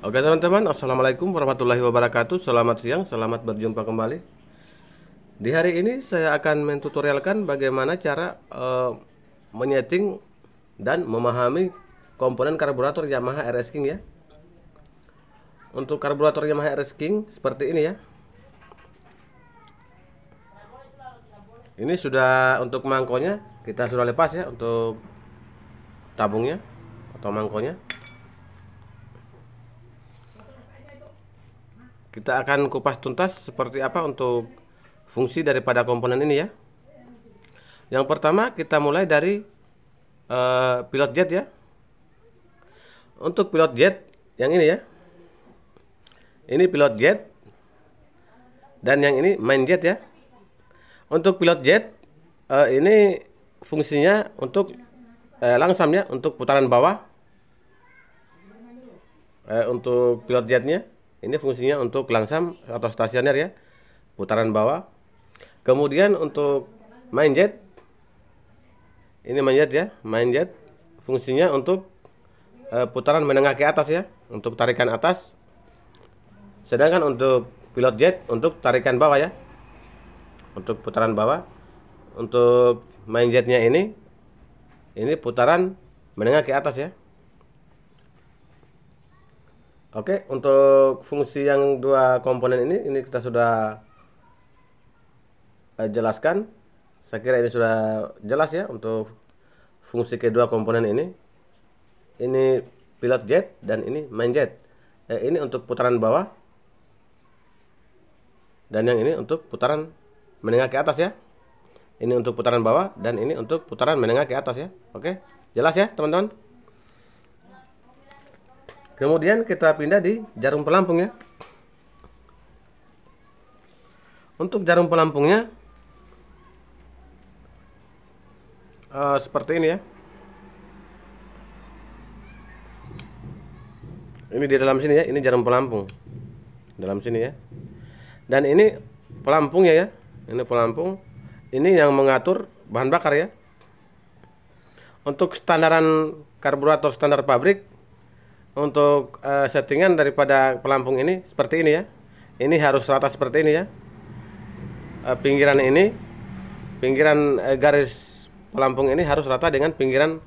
Oke teman-teman, assalamualaikum warahmatullahi wabarakatuh. Selamat siang, selamat berjumpa kembali. Di hari ini saya akan mentutorialkan bagaimana cara menyeting dan memahami komponen karburator Yamaha RS King ya. Untuk karburator Yamaha RS King seperti ini ya. Ini sudah untuk mangkonya kita sudah lepas ya, untuk tabungnya atau mangkonya. Kita akan kupas tuntas seperti apa untuk fungsi daripada komponen ini ya. Yang pertama kita mulai dari pilot jet ya. Untuk pilot jet yang ini ya, ini pilot jet, dan yang ini main jet ya. Untuk pilot jet ini fungsinya untuk langsam ya, untuk putaran bawah. Untuk pilot jetnya ini fungsinya untuk langsam atau stasioner ya, putaran bawah. Kemudian untuk main jet, ini main jet ya, main jet fungsinya untuk putaran menengah ke atas ya, untuk tarikan atas. Sedangkan untuk pilot jet untuk tarikan bawah ya, untuk putaran bawah. Untuk main jetnya ini putaran menengah ke atas ya. Oke, untuk fungsi yang dua komponen ini kita sudah jelaskan. Saya kira ini sudah jelas ya untuk fungsi kedua komponen ini. Ini pilot jet dan ini main jet. Ini untuk putaran bawah, dan yang ini untuk putaran menengah ke atas ya. Ini untuk putaran bawah dan ini untuk putaran menengah ke atas ya. Oke, jelas ya teman-teman. Kemudian kita pindah di jarum pelampung ya. Untuk jarum pelampungnya seperti ini ya. Ini di dalam sini ya, ini jarum pelampung. Dalam sini ya. Dan ini pelampungnya ya. Ini pelampung. Ini yang mengatur bahan bakar ya. Untuk standaran karburator standar pabrik, untuk settingan daripada pelampung ini seperti ini ya. Ini harus rata seperti ini ya. Pinggiran ini, pinggiran garis pelampung ini harus rata dengan pinggiran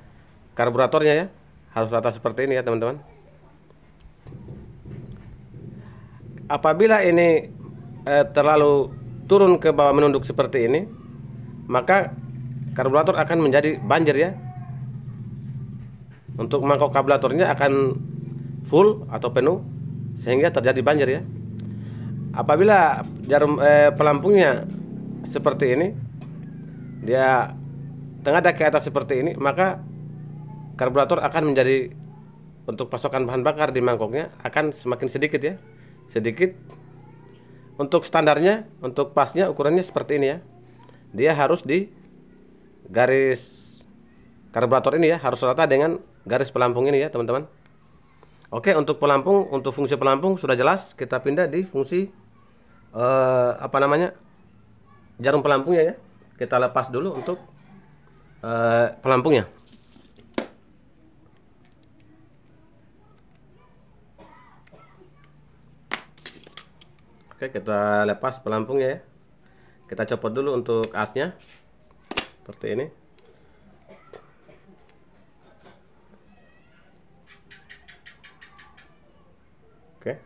karburatornya ya. Harus rata seperti ini ya teman-teman. Apabila ini terlalu turun ke bawah menunduk seperti ini, maka karburator akan menjadi banjir ya. Untuk mangkok karburatornya akan full atau penuh sehingga terjadi banjir ya. Apabila jarum pelampungnya seperti ini, dia tengadah ke atas seperti ini, maka karburator akan menjadi, untuk pasokan bahan bakar di mangkoknya akan semakin sedikit ya. Sedikit. Untuk standarnya, untuk pasnya ukurannya seperti ini ya. Dia harus di garis karburator ini ya, harus rata dengan garis pelampung ini ya teman-teman. Oke, untuk pelampung, untuk fungsi pelampung sudah jelas. Kita pindah di fungsi jarum pelampungnya ya. Kita lepas dulu untuk pelampungnya. Oke, kita lepas pelampungnya ya. Kita copot dulu untuk asnya seperti ini. Oke,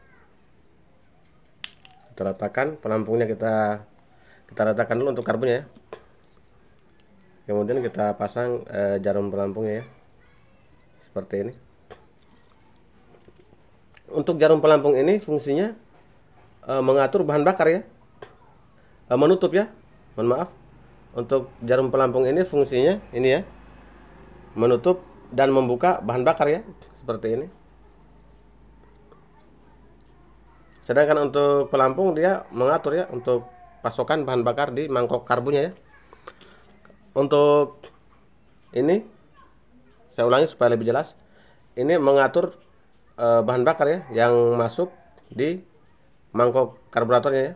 kita letakkan pelampungnya, kita letakkan dulu untuk karbonnya ya. Kemudian kita pasang jarum pelampungnya ya, seperti ini. Untuk jarum pelampung ini fungsinya mengatur bahan bakar ya, menutup ya, mohon maaf. Untuk jarum pelampung ini fungsinya ini ya, menutup dan membuka bahan bakar ya, seperti ini. Sedangkan untuk pelampung dia mengatur ya, untuk pasokan bahan bakar di mangkok karbunya ya. Untuk ini saya ulangi supaya lebih jelas. Ini mengatur bahan bakar ya yang masuk di mangkok karburatornya ya.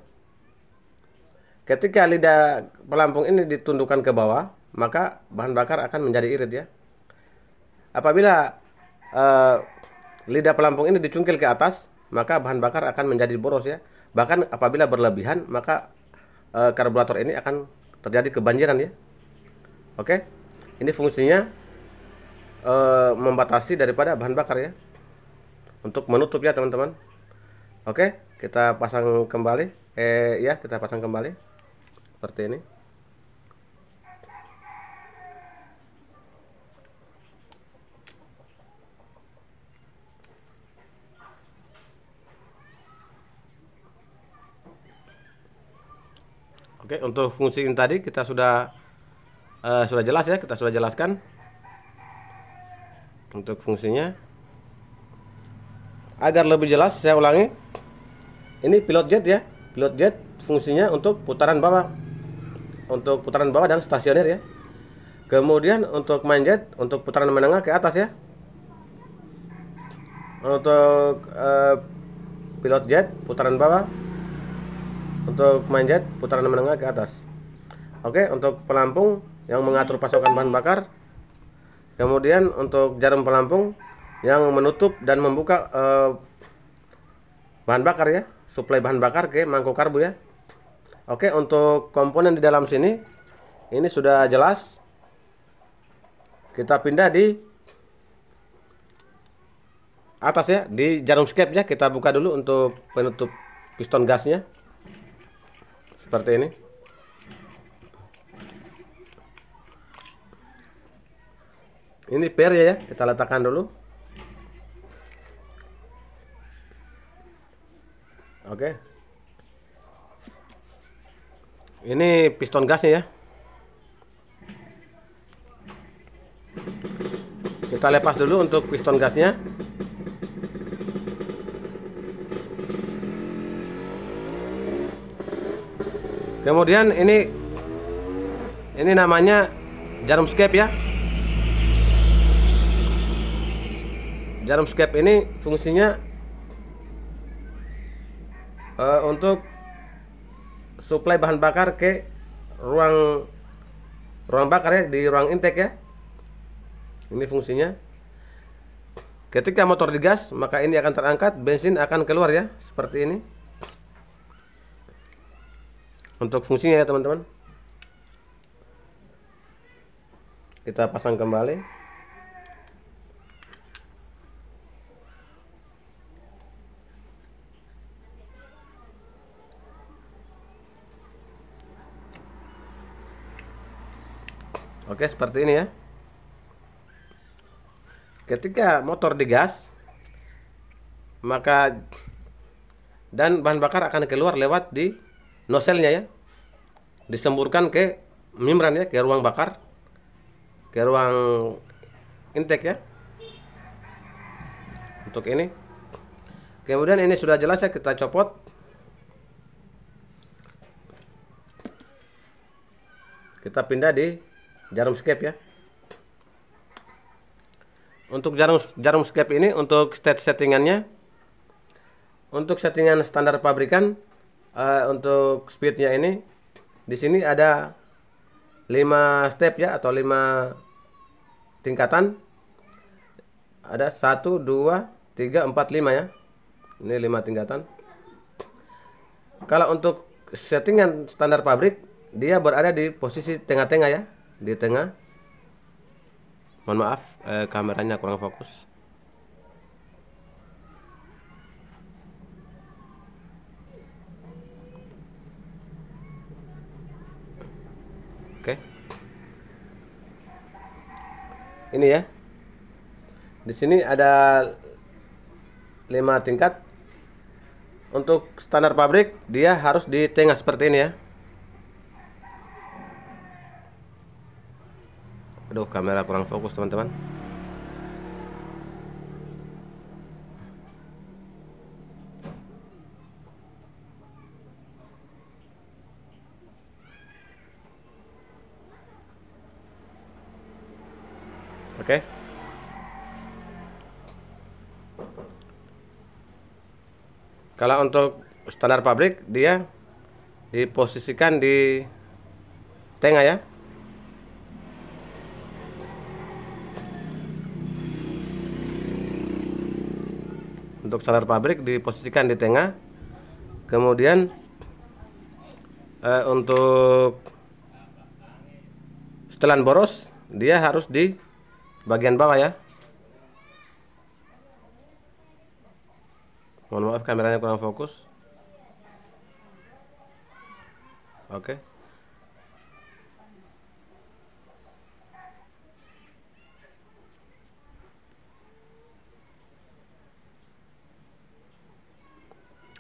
Ketika lidah pelampung ini ditundukkan ke bawah, maka bahan bakar akan menjadi irit ya. Apabila lidah pelampung ini dicungkil ke atas, maka bahan bakar akan menjadi boros ya. Bahkan apabila berlebihan, maka karburator ini akan terjadi kebanjiran ya. Oke, ini fungsinya membatasi daripada bahan bakar ya, untuk menutup ya teman-teman. Oke, kita pasang kembali. Ya, kita pasang kembali seperti ini. Oke, untuk fungsi ini tadi kita sudah jelas ya, kita sudah jelaskan untuk fungsinya. Agar lebih jelas saya ulangi. Ini pilot jet ya. Pilot jet fungsinya untuk putaran bawah. Untuk putaran bawah dan stasioner ya. Kemudian untuk main jet untuk putaran menengah ke atas ya. Untuk pilot jet putaran bawah. Untuk main jet putaran menengah ke atas. Oke, untuk pelampung yang mengatur pasokan bahan bakar. Kemudian untuk jarum pelampung yang menutup dan membuka bahan bakar ya, suplai bahan bakar ke mangkok karbu ya. Oke, untuk komponen di dalam sini ini sudah jelas. Kita pindah di atas ya, di jarum skep ya. Kita buka dulu untuk penutup piston gasnya. Seperti ini. Ini per ya, kita letakkan dulu. Oke. Ini piston gasnya ya. Kita lepas dulu untuk piston gasnya. Kemudian ini namanya jarum skep ya. Jarum skep ini fungsinya untuk suplai bahan bakar ke ruang bakar ya, di ruang intake ya. Ini fungsinya. Ketika motor digas, maka ini akan terangkat, bensin akan keluar ya, seperti ini. Untuk fungsinya ya teman-teman. Kita pasang kembali. Oke, seperti ini ya. Ketika motor digas, maka dan bahan bakar akan keluar lewat di noselnya ya, disemburkan ke membran ya, ke ruang bakar, ke ruang intake ya. Untuk ini. Kemudian ini sudah jelas ya, kita copot. Kita pindah di jarum skep ya. Untuk jarum skep ini untuk settingannya, untuk settingan standar pabrikan, untuk speednya ini di sini ada 5 step ya, atau 5 tingkatan. Ada 1, 2, 3, 4, 5 ya. Ini 5 tingkatan. Kalau untuk settingan standar pabrik, dia berada di posisi tengah-tengah ya, di tengah. Mohon maaf, kameranya kurang fokus. Oke. Ini ya. Di sini ada 5 tingkat. Untuk standar pabrik, dia harus di tengah seperti ini ya. Aduh, kamera kurang fokus teman-teman. Oke. Kalau untuk standar pabrik, dia diposisikan di tengah ya. Untuk solar pabrik diposisikan di tengah. Kemudian untuk setelan boros dia harus di bagian bawah ya. Mohon maaf kameranya kurang fokus. Oke.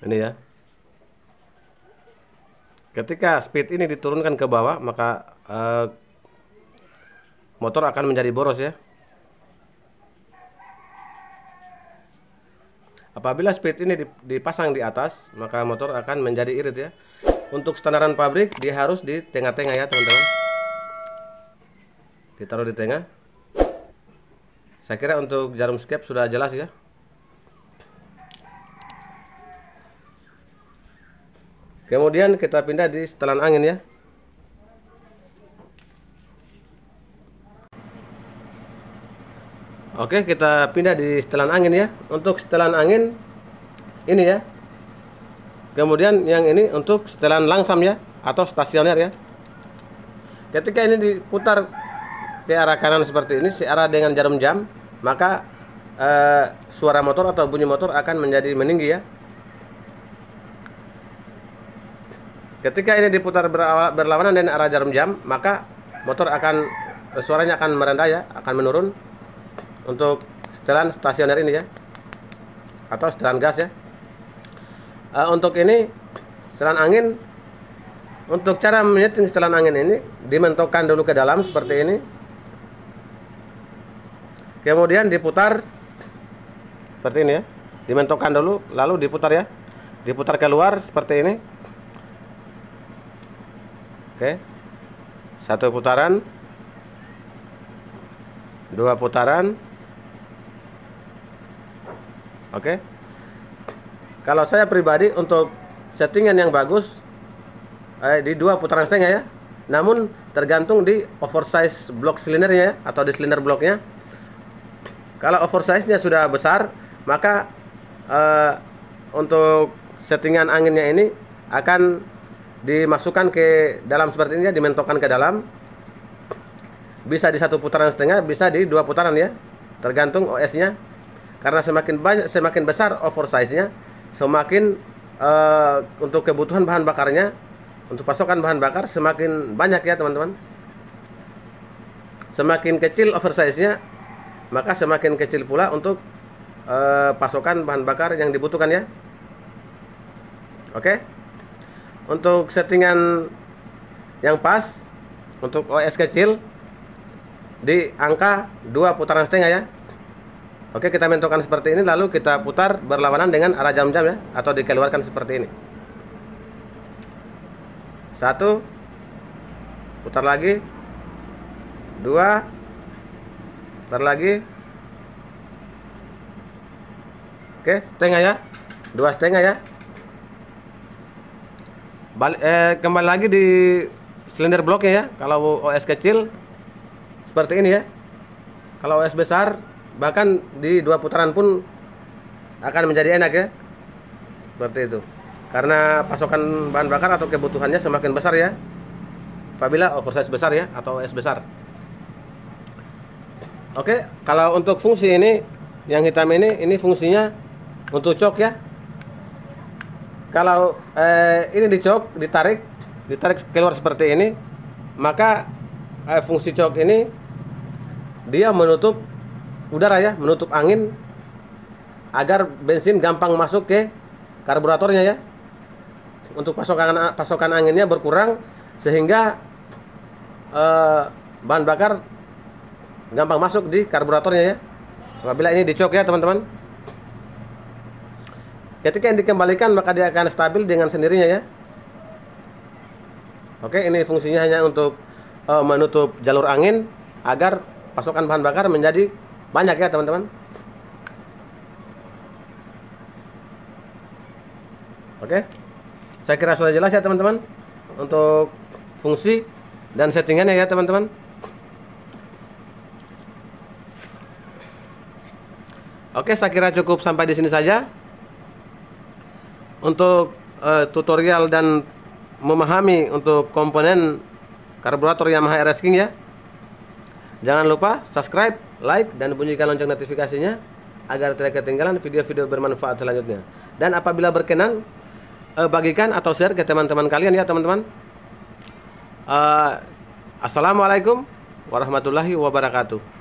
Ini ya. Ketika speed ini diturunkan ke bawah, maka motor akan menjadi boros ya. Apabila speed ini dipasang di atas, maka motor akan menjadi irit ya. Untuk standaran pabrik dia harus di tengah-tengah ya teman-teman. Ditaruh di tengah. Saya kira untuk jarum skep sudah jelas ya. Kemudian kita pindah di setelan angin ya. Oke, kita pindah di setelan angin ya. Untuk setelan angin ini ya. Kemudian yang ini untuk setelan langsam ya, atau stasioner ya. Ketika ini diputar ke arah kanan seperti ini, searah dengan jarum jam, maka suara motor atau bunyi motor akan menjadi meninggi ya. Ketika ini diputar berlawanan dengan arah jarum jam, maka motor akan suaranya akan merendah ya, akan menurun. Untuk setelan stasioner ini ya, atau setelan gas ya. Untuk ini setelan angin, untuk cara menyeting setelan angin ini dimentokkan dulu ke dalam seperti ini, kemudian diputar seperti ini ya, dimentokkan dulu lalu diputar ya, diputar keluar seperti ini. Oke, satu putaran, dua putaran. Oke, kalau saya pribadi untuk settingan yang bagus di dua putaran setengah ya. Namun tergantung di oversize blok silindernya ya, atau di silinder bloknya. Kalau oversize-nya sudah besar, maka untuk settingan anginnya ini akan dimasukkan ke dalam seperti ini ya, dimentokkan ke dalam. Bisa di satu putaran setengah, bisa di dua putaran ya, tergantung OS-nya. Karena semakin banyak, semakin besar oversize-nya, semakin untuk kebutuhan bahan bakarnya, untuk pasokan bahan bakar semakin banyak ya teman-teman. Semakin kecil oversize-nya, maka semakin kecil pula untuk pasokan bahan bakar yang dibutuhkan ya. Oke. Untuk settingan yang pas untuk OS kecil di angka 2 putaran setengah ya. Oke, kita mentokkan seperti ini, lalu kita putar berlawanan dengan arah jam-jam ya, atau dikeluarkan seperti ini. Satu, putar lagi, dua, putar lagi. Oke, setengah ya, 2,5 ya. Kembali lagi di silinder bloknya ya. Kalau OS kecil seperti ini ya. Kalau OS besar bahkan di 2 putaran pun akan menjadi enak ya. Seperti itu. Karena pasokan bahan bakar atau kebutuhannya semakin besar ya, apabila oversize besar ya, atau OS besar. Oke, kalau untuk fungsi ini yang hitam ini fungsinya untuk cok ya. Kalau ini dicok, ditarik keluar seperti ini, maka fungsi cok ini dia menutup udara ya, menutup angin agar bensin gampang masuk ke karburatornya ya. Untuk pasokan anginnya berkurang sehingga bahan bakar gampang masuk di karburatornya ya. Apabila ini dicok ya teman-teman. Ketika yang dikembalikan maka dia akan stabil dengan sendirinya ya. Oke, ini fungsinya hanya untuk menutup jalur angin agar pasokan bahan bakar menjadi banyak ya teman-teman. Oke, saya kira sudah jelas ya teman-teman untuk fungsi dan settingannya ya teman-teman. Oke, saya kira cukup sampai di sini saja untuk tutorial dan memahami untuk komponen karburator Yamaha RS King ya. Jangan lupa subscribe, like, dan bunyikan lonceng notifikasinya agar tidak ketinggalan video-video bermanfaat selanjutnya. Dan apabila berkenan, bagikan atau share ke teman-teman kalian ya teman-teman. Assalamualaikum warahmatullahi wabarakatuh.